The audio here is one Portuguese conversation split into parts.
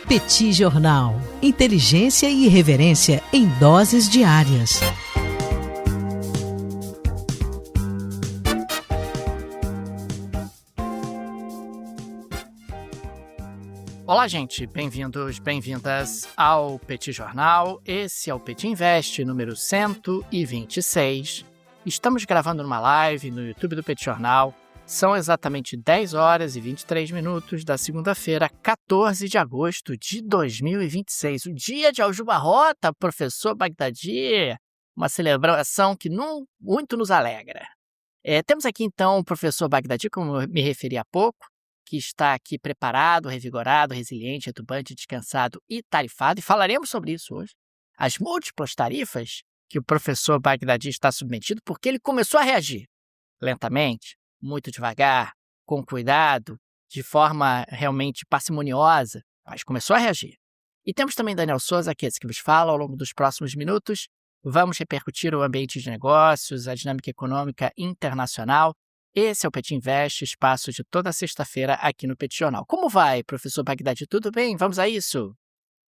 Petit Jornal. Inteligência e irreverência em doses diárias. Olá, gente. Bem-vindos, bem-vindas ao Petit Jornal. Esse é o Petit Invest número 126. Estamos gravando numa live no YouTube do Petit Jornal. São exatamente 10 horas e 23 minutos da segunda-feira, 14 de agosto de 2026. O dia de Aljuba Rota, professor Bagdadi. Uma celebração que muito nos alegra. Temos aqui, então, o professor Bagdadi, como eu me referi há pouco, que está aqui preparado, revigorado, resiliente, retubante, descansado e tarifado. E falaremos sobre isso hoje. As múltiplas tarifas que o professor Bagdadi está submetido, porque ele começou a reagir lentamente, muito devagar, com cuidado, de forma realmente parcimoniosa, mas começou a reagir. E temos também Daniel Souza, aqui que vos fala. Ao longo dos próximos minutos, vamos repercutir o ambiente de negócios, a dinâmica econômica internacional. Esse é o Petit Invest, espaço de toda sexta-feira aqui no Petit Jornal. Como vai, professor Bagdadi? Tudo bem? Vamos a isso?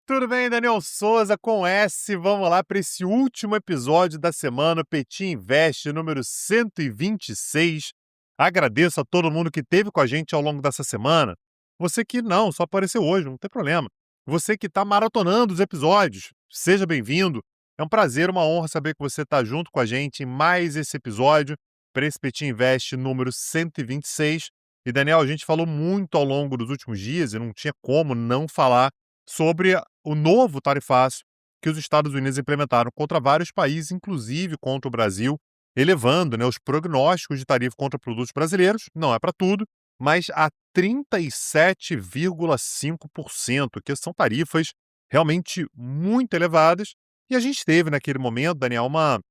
Tudo bem, Daniel Souza, com S. Vamos lá para esse último episódio da semana, Petit Invest número 126. Agradeço a todo mundo que esteve com a gente ao longo dessa semana. Você que não, só apareceu hoje, não tem problema. Você que está maratonando os episódios, seja bem-vindo. É um prazer, uma honra saber que você está junto com a gente em mais esse episódio, para esse Petit Invest número 126. E, Daniel, a gente falou muito ao longo dos últimos dias, e não tinha como não falar sobre o novo tarifácio que os Estados Unidos implementaram contra vários países, inclusive contra o Brasil, elevando, os prognósticos de tarifa contra produtos brasileiros, não é para tudo, mas a 37,5%, que são tarifas realmente muito elevadas. E a gente teve naquele momento, Daniel, uma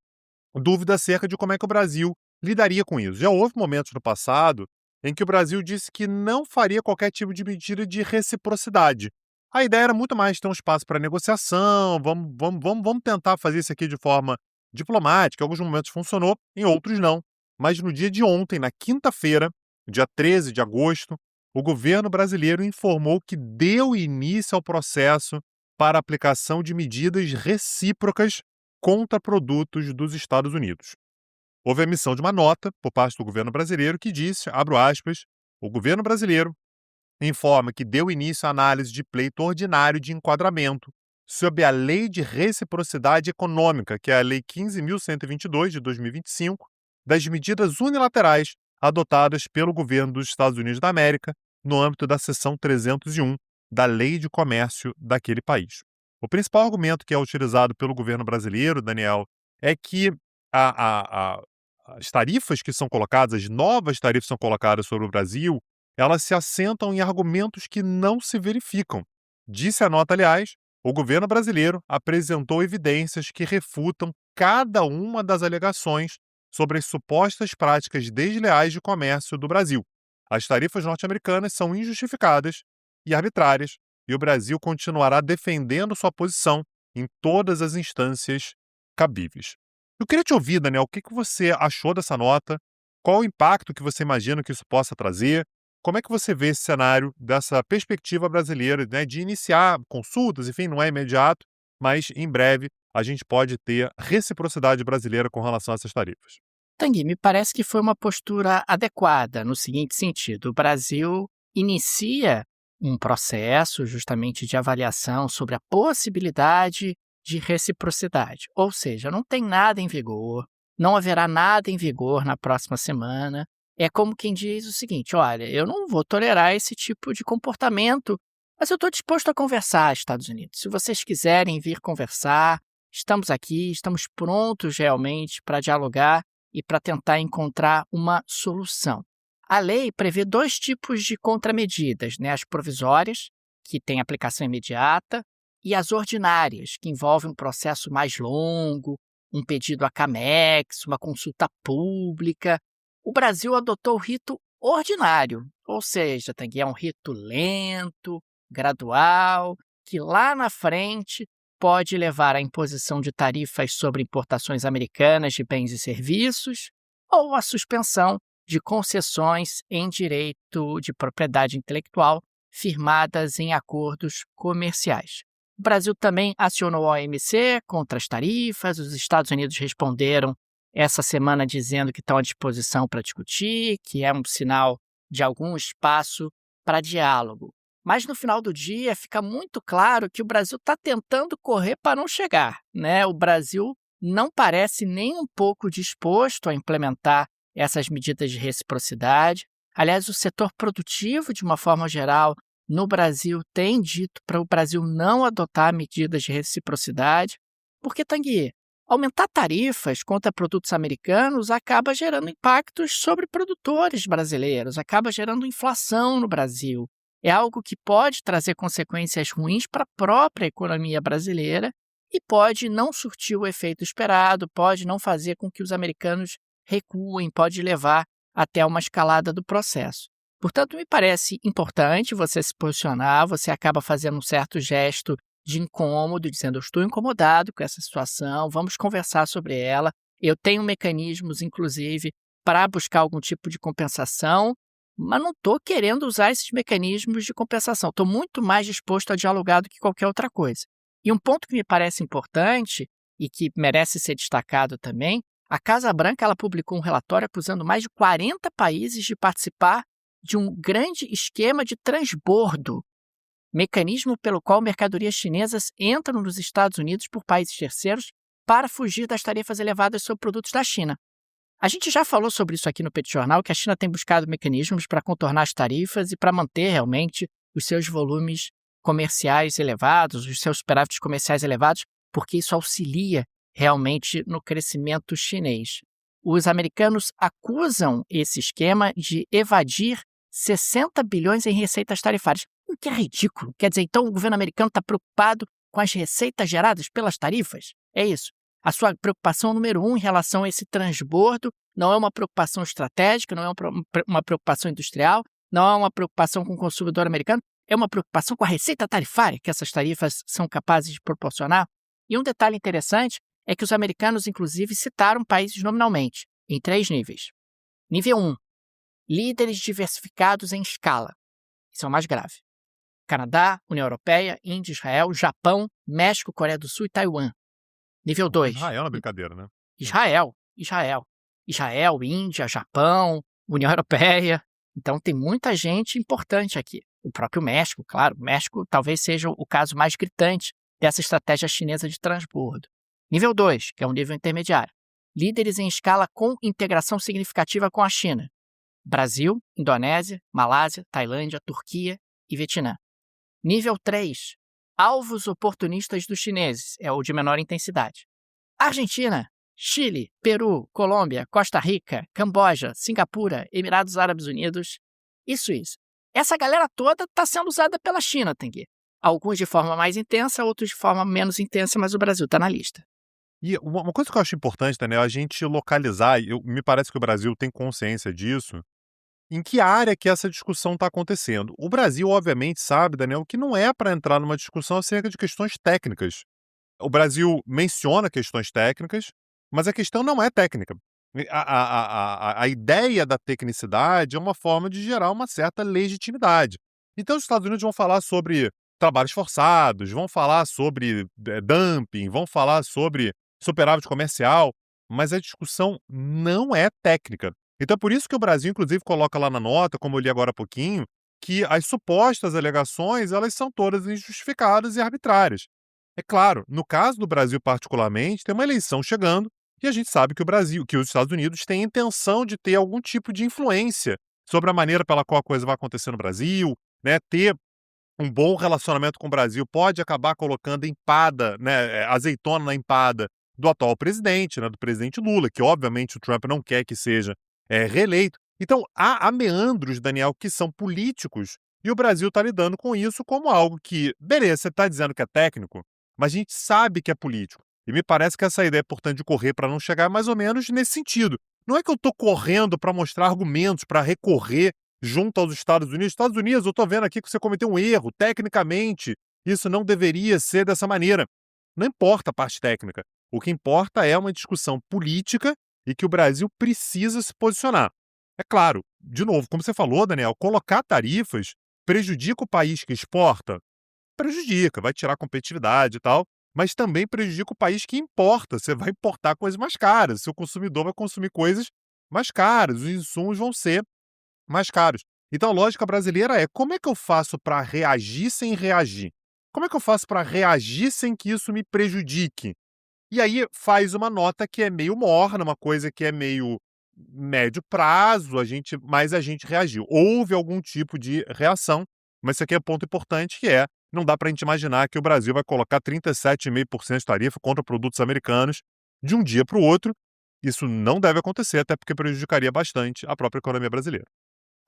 dúvida acerca de como é que o Brasil lidaria com isso. Já houve momentos no passado em que o Brasil disse que não faria qualquer tipo de medida de reciprocidade. A ideia era muito mais ter um espaço para negociação, vamos tentar fazer isso aqui de forma diplomática. Em alguns momentos funcionou, em outros não. Mas no dia de ontem, na quinta-feira, dia 13 de agosto, o governo brasileiro informou que deu início ao processo para a aplicação de medidas recíprocas contra produtos dos Estados Unidos. Houve a emissão de uma nota por parte do governo brasileiro que disse, abro aspas, o governo brasileiro informa que deu início à análise de pleito ordinário de enquadramento sob a Lei de Reciprocidade Econômica, que é a Lei 15.122 de 2025, das medidas unilaterais adotadas pelo governo dos Estados Unidos da América no âmbito da seção 301 da Lei de Comércio daquele país. O principal argumento que é utilizado pelo governo brasileiro, Daniel, é que as tarifas que são colocadas, as novas tarifas que são colocadas sobre o Brasil, elas se assentam em argumentos que não se verificam. Disse a nota, aliás, o governo brasileiro apresentou evidências que refutam cada uma das alegações sobre as supostas práticas desleais de comércio do Brasil. As tarifas norte-americanas são injustificadas e arbitrárias, e o Brasil continuará defendendo sua posição em todas as instâncias cabíveis. Eu queria te ouvir, Daniel, o que você achou dessa nota? Qual o impacto que você imagina que isso possa trazer? Como é que você vê esse cenário dessa perspectiva brasileira, de iniciar consultas, enfim, não é imediato, mas em breve a gente pode ter reciprocidade brasileira com relação a essas tarifas? Tanguy, me parece que foi uma postura adequada no seguinte sentido. O Brasil inicia um processo justamente de avaliação sobre a possibilidade de reciprocidade. Ou seja, não tem nada em vigor, não haverá nada em vigor na próxima semana. É como quem diz o seguinte, olha, eu não vou tolerar esse tipo de comportamento, mas eu estou disposto a conversar, Estados Unidos. Se vocês quiserem vir conversar, estamos aqui, estamos prontos realmente para dialogar e para tentar encontrar uma solução. A lei prevê 2 tipos de contramedidas, as provisórias, que têm aplicação imediata, e as ordinárias, que envolvem um processo mais longo, um pedido à CAMEX, uma consulta pública. O Brasil adotou o rito ordinário, ou seja, é um rito lento, gradual, que lá na frente pode levar à imposição de tarifas sobre importações americanas de bens e serviços ou à suspensão de concessões em direito de propriedade intelectual firmadas em acordos comerciais. O Brasil também acionou a OMC contra as tarifas, os Estados Unidos responderam essa semana dizendo que estão à disposição para discutir, que é um sinal de algum espaço para diálogo. Mas no final do dia fica muito claro que o Brasil está tentando correr para não chegar, né? O Brasil não parece nem um pouco disposto a implementar essas medidas de reciprocidade. Aliás, o setor produtivo, de uma forma geral, no Brasil, tem dito para o Brasil não adotar medidas de reciprocidade, porque, Tanguy, aumentar tarifas contra produtos americanos acaba gerando impactos sobre produtores brasileiros, acaba gerando inflação no Brasil. É algo que pode trazer consequências ruins para a própria economia brasileira e pode não surtir o efeito esperado, pode não fazer com que os americanos recuem, pode levar até uma escalada do processo. Portanto, me parece importante você se posicionar, você acaba fazendo um certo gesto de incômodo, dizendo: eu estou incomodado com essa situação, vamos conversar sobre ela, eu tenho mecanismos, inclusive, para buscar algum tipo de compensação, mas não estou querendo usar esses mecanismos de compensação, estou muito mais disposto a dialogar do que qualquer outra coisa. E um ponto que me parece importante e que merece ser destacado também, a Casa Branca ela publicou um relatório acusando mais de 40 países de participar de um grande esquema de transbordo, mecanismo pelo qual mercadorias chinesas entram nos Estados Unidos por países terceiros para fugir das tarifas elevadas sobre produtos da China. A gente já falou sobre isso aqui no Petit Jornal, que a China tem buscado mecanismos para contornar as tarifas e para manter realmente os seus volumes comerciais elevados, os seus superávites comerciais elevados, porque isso auxilia realmente no crescimento chinês. Os americanos acusam esse esquema de evadir 60 bilhões em receitas tarifárias, o que é ridículo. Quer dizer, então o governo americano está preocupado com as receitas geradas pelas tarifas? É isso. A sua preocupação número 1 em relação a esse transbordo não é uma preocupação estratégica, não é uma preocupação industrial, não é uma preocupação com o consumidor americano, é uma preocupação com a receita tarifária que essas tarifas são capazes de proporcionar. E um detalhe interessante é que os americanos, inclusive, citaram países nominalmente, em 3 níveis. Nível 1, líderes diversificados em escala. Isso é o mais grave. Canadá, União Europeia, Índia, Israel, Japão, México, Coreia do Sul e Taiwan. Nível 2. Israel na brincadeira, né? Israel, Índia, Japão, União Europeia. Então tem muita gente importante aqui. O próprio México, claro. O México talvez seja o caso mais gritante dessa estratégia chinesa de transbordo. Nível 2, que é um nível intermediário. Líderes em escala com integração significativa com a China. Brasil, Indonésia, Malásia, Tailândia, Turquia e Vietnã. Nível 3, alvos oportunistas dos chineses, é o de menor intensidade. Argentina, Chile, Peru, Colômbia, Costa Rica, Camboja, Singapura, Emirados Árabes Unidos e Suíça. Essa galera toda está sendo usada pela China, Tanguy. Alguns de forma mais intensa, outros de forma menos intensa, mas o Brasil está na lista. E uma coisa que eu acho importante, Daniel, é a gente localizar, me parece que o Brasil tem consciência disso, em que área que essa discussão está acontecendo. O Brasil, obviamente, sabe, Daniel, que não é para entrar numa discussão acerca de questões técnicas. O Brasil menciona questões técnicas, mas a questão não é técnica. A ideia da tecnicidade é uma forma de gerar uma certa legitimidade. Então, os Estados Unidos vão falar sobre trabalhos forçados, vão falar sobre dumping, vão falar sobre superávit comercial, mas a discussão não é técnica. Então é por isso que o Brasil, inclusive, coloca lá na nota, como eu li agora há pouquinho, que as supostas alegações, elas são todas injustificadas e arbitrárias. É claro, no caso do Brasil particularmente, tem uma eleição chegando e a gente sabe que os Estados Unidos têm intenção de ter algum tipo de influência sobre a maneira pela qual a coisa vai acontecer no Brasil, né? Ter um bom relacionamento com o Brasil pode acabar colocando empada, né, azeitona na empada do atual presidente, né, do presidente Lula, que obviamente o Trump não quer que seja reeleito. Então, há meandros, Daniel, que são políticos e o Brasil está lidando com isso como algo que, beleza, você está dizendo que é técnico, mas a gente sabe que é político. E me parece que essa ideia é importante de correr para não chegar mais ou menos nesse sentido. Não é que eu estou correndo para mostrar argumentos, para recorrer junto aos Estados Unidos. Estados Unidos, eu estou vendo aqui que você cometeu um erro. Tecnicamente, isso não deveria ser dessa maneira. Não importa a parte técnica. O que importa é uma discussão política e que o Brasil precisa se posicionar. É claro, de novo, como você falou, Daniel, colocar tarifas prejudica o país que exporta? Prejudica, vai tirar competitividade e tal, mas também prejudica o país que importa. Você vai importar coisas mais caras, seu consumidor vai consumir coisas mais caras, os insumos vão ser mais caros. Então a lógica brasileira é: como é que eu faço para reagir sem reagir? Como é que eu faço para reagir sem que isso me prejudique? E aí faz uma nota que é meio morna, uma coisa que é meio médio prazo, mas a gente reagiu. Houve algum tipo de reação, mas isso aqui é ponto importante, que é: não dá para a gente imaginar que o Brasil vai colocar 37,5% de tarifa contra produtos americanos de um dia para o outro. Isso não deve acontecer, até porque prejudicaria bastante a própria economia brasileira.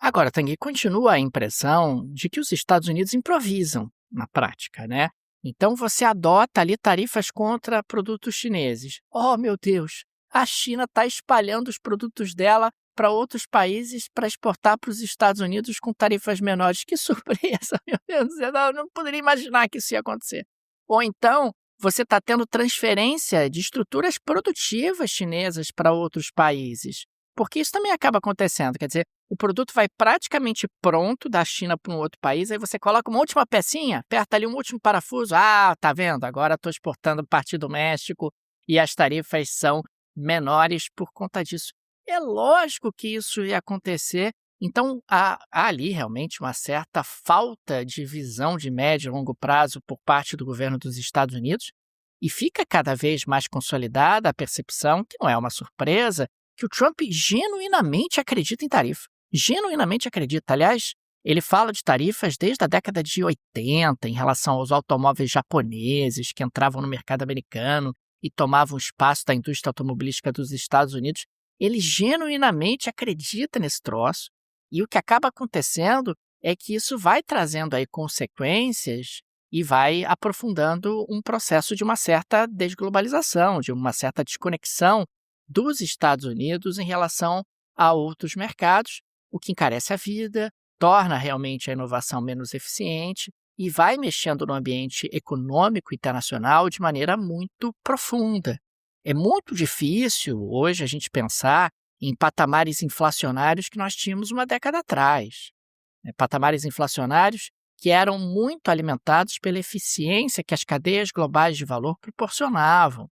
Agora, Tanguy, continua a impressão de que os Estados Unidos improvisam na prática, né? Então você adota ali tarifas contra produtos chineses. Oh, meu Deus, a China está espalhando os produtos dela para outros países para exportar para os Estados Unidos com tarifas menores. Que surpresa, meu Deus, eu não poderia imaginar que isso ia acontecer. Ou então você está tendo transferência de estruturas produtivas chinesas para outros países. Porque isso também acaba acontecendo, quer dizer, o produto vai praticamente pronto da China para um outro país, aí você coloca uma última pecinha, aperta ali um último parafuso, tá vendo, agora estou exportando a partir do México e as tarifas são menores por conta disso. É lógico que isso ia acontecer, então há ali realmente uma certa falta de visão de médio e longo prazo por parte do governo dos Estados Unidos, e fica cada vez mais consolidada a percepção, que não é uma surpresa, que o Trump genuinamente acredita em tarifa. Genuinamente acredita. Aliás, ele fala de tarifas desde a década de 80 em relação aos automóveis japoneses que entravam no mercado americano e tomavam espaço da indústria automobilística dos Estados Unidos. Ele genuinamente acredita nesse troço. E o que acaba acontecendo é que isso vai trazendo aí consequências e vai aprofundando um processo de uma certa desglobalização, de uma certa desconexão dos Estados Unidos em relação a outros mercados, o que encarece a vida, torna realmente a inovação menos eficiente e vai mexendo no ambiente econômico internacional de maneira muito profunda. É muito difícil hoje a gente pensar em patamares inflacionários que nós tínhamos uma década atrás. Patamares inflacionários que eram muito alimentados pela eficiência que as cadeias globais de valor proporcionavam.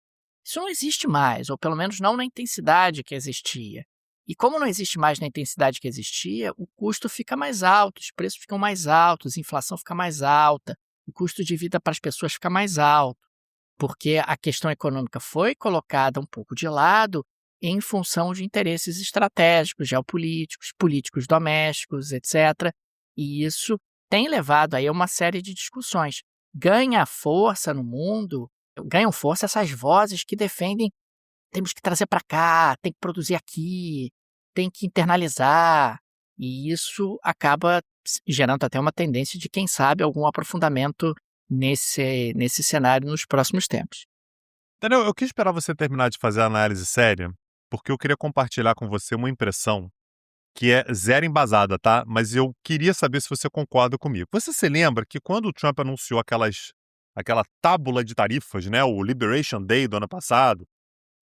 Isso não existe mais, ou pelo menos não na intensidade que existia. E como não existe mais na intensidade que existia, o custo fica mais alto, os preços ficam mais altos, a inflação fica mais alta, o custo de vida para as pessoas fica mais alto, porque a questão econômica foi colocada um pouco de lado em função de interesses estratégicos, geopolíticos, políticos domésticos, etc. E isso tem levado aí a uma série de discussões. Ganha força no mundo, ganham força essas vozes que defendem: temos que trazer para cá, tem que produzir aqui, tem que internalizar. E isso acaba gerando até uma tendência de, quem sabe, algum aprofundamento nesse cenário nos próximos tempos. Daniel, eu quis esperar você terminar de fazer a análise séria, porque eu queria compartilhar com você uma impressão que é zero embasada, tá? Mas eu queria saber se você concorda comigo. Você se lembra que quando o Trump anunciou aquela tábula de tarifas, né, o Liberation Day do ano passado,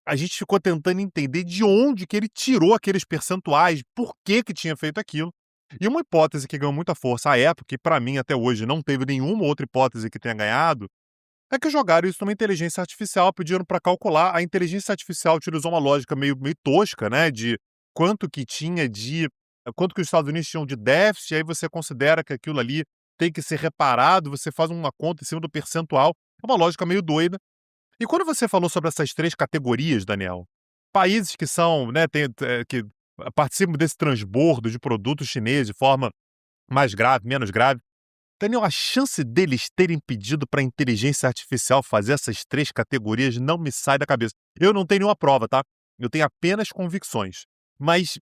a gente ficou tentando entender de onde que ele tirou aqueles percentuais, por que tinha feito aquilo. E uma hipótese que ganhou muita força à época, e para mim até hoje não teve nenhuma outra hipótese que tenha ganhado, é que jogaram isso numa inteligência artificial, pediram para calcular. A inteligência artificial utilizou uma lógica meio tosca, né, de quanto que os Estados Unidos tinham de déficit, e aí você considera que aquilo ali tem que ser reparado, você faz uma conta em cima do percentual. É uma lógica meio doida. E quando você falou sobre essas 3 categorias, Daniel, países que são, né, que participam desse transbordo de produtos chineses de forma mais grave, menos grave, Daniel, a chance deles terem pedido para a inteligência artificial fazer essas 3 categorias não me sai da cabeça. Eu não tenho nenhuma prova, tá? Eu tenho apenas convicções. Mas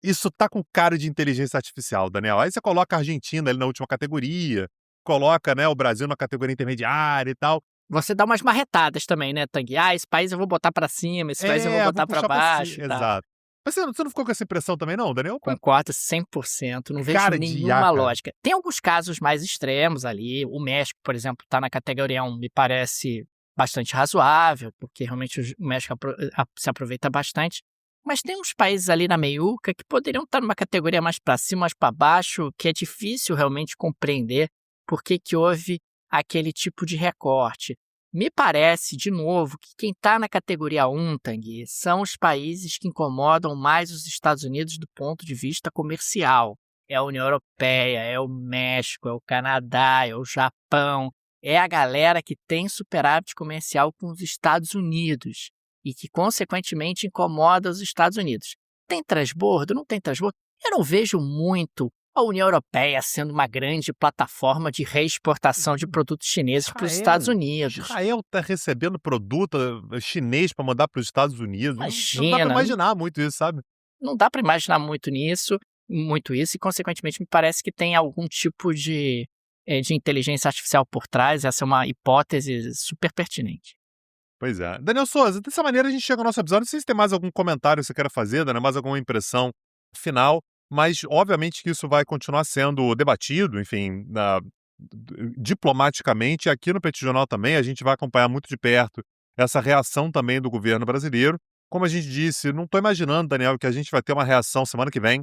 isso tá com cara de inteligência artificial, Daniel. Aí você coloca a Argentina ali na última categoria, coloca, né, o Brasil na categoria intermediária e tal. Você dá umas marretadas também, né, Tanguy? Esse país eu vou botar para cima, esse país eu vou botar para baixo. Tá. Exato. Mas você não ficou com essa impressão também não, Daniel? Concordo 100%, não vejo Cara nenhuma lógica. Tem alguns casos mais extremos ali, o México, por exemplo, está na categoria 1, me parece bastante razoável, porque realmente o México se aproveita bastante. Mas tem uns países ali na meiuca que poderiam estar numa categoria mais para cima, mais para baixo, que é difícil realmente compreender por que houve aquele tipo de recorte. Me parece, de novo, que quem está na categoria 1, Tanguy, são os países que incomodam mais os Estados Unidos do ponto de vista comercial. É a União Europeia, é o México, é o Canadá, é o Japão. É a galera que tem superávit comercial com os Estados Unidos e que, consequentemente, incomoda os Estados Unidos. Tem transbordo? Não tem transbordo? Eu não vejo muito a União Europeia sendo uma grande plataforma de reexportação de produtos chineses para os Estados Unidos. Israel está recebendo produto chinês para mandar para os Estados Unidos. Imagina, não dá para imaginar muito isso, sabe? Não dá para imaginar muito isso, e, consequentemente, me parece que tem algum tipo de inteligência artificial por trás. Essa é uma hipótese super pertinente. Pois é. Daniel Souza, dessa maneira a gente chega ao nosso episódio. Não sei se tem mais algum comentário que você queira fazer, Daniel, mais alguma impressão final, mas obviamente que isso vai continuar sendo debatido, enfim, diplomaticamente. Aqui no Petit Jornal também a gente vai acompanhar muito de perto essa reação também do governo brasileiro. Como a gente disse, não estou imaginando, Daniel, que a gente vai ter uma reação semana que vem,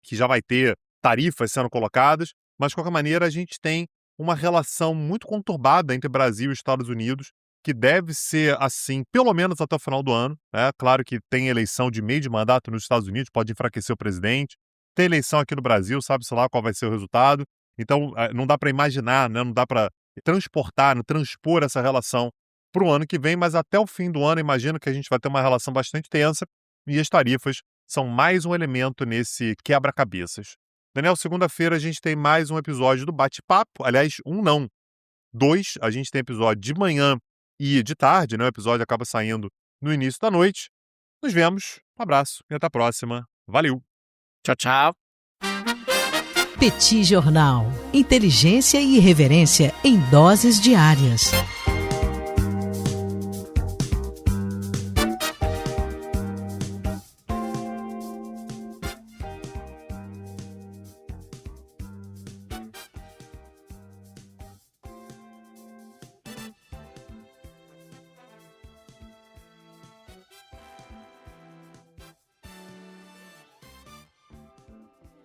que já vai ter tarifas sendo colocadas, mas de qualquer maneira a gente tem uma relação muito conturbada entre Brasil e Estados Unidos, que deve ser assim, pelo menos até o final do ano. Claro que tem eleição de meio de mandato nos Estados Unidos, pode enfraquecer o presidente. Tem eleição aqui no Brasil, sabe-se lá qual vai ser o resultado. Então, não dá para imaginar, né? Não dá para transpor essa relação para o ano que vem, mas até o fim do ano, imagino que a gente vai ter uma relação bastante tensa e as tarifas são mais um elemento nesse quebra-cabeças. Daniel, segunda-feira a gente tem mais um episódio do Bate-Papo. Aliás, não. 2, a gente tem episódio de manhã e de tarde, né? O episódio acaba saindo no início da noite. Nos vemos, um abraço e até a próxima. Valeu! Tchau, tchau. Petit Jornal. Inteligência e irreverência em doses diárias.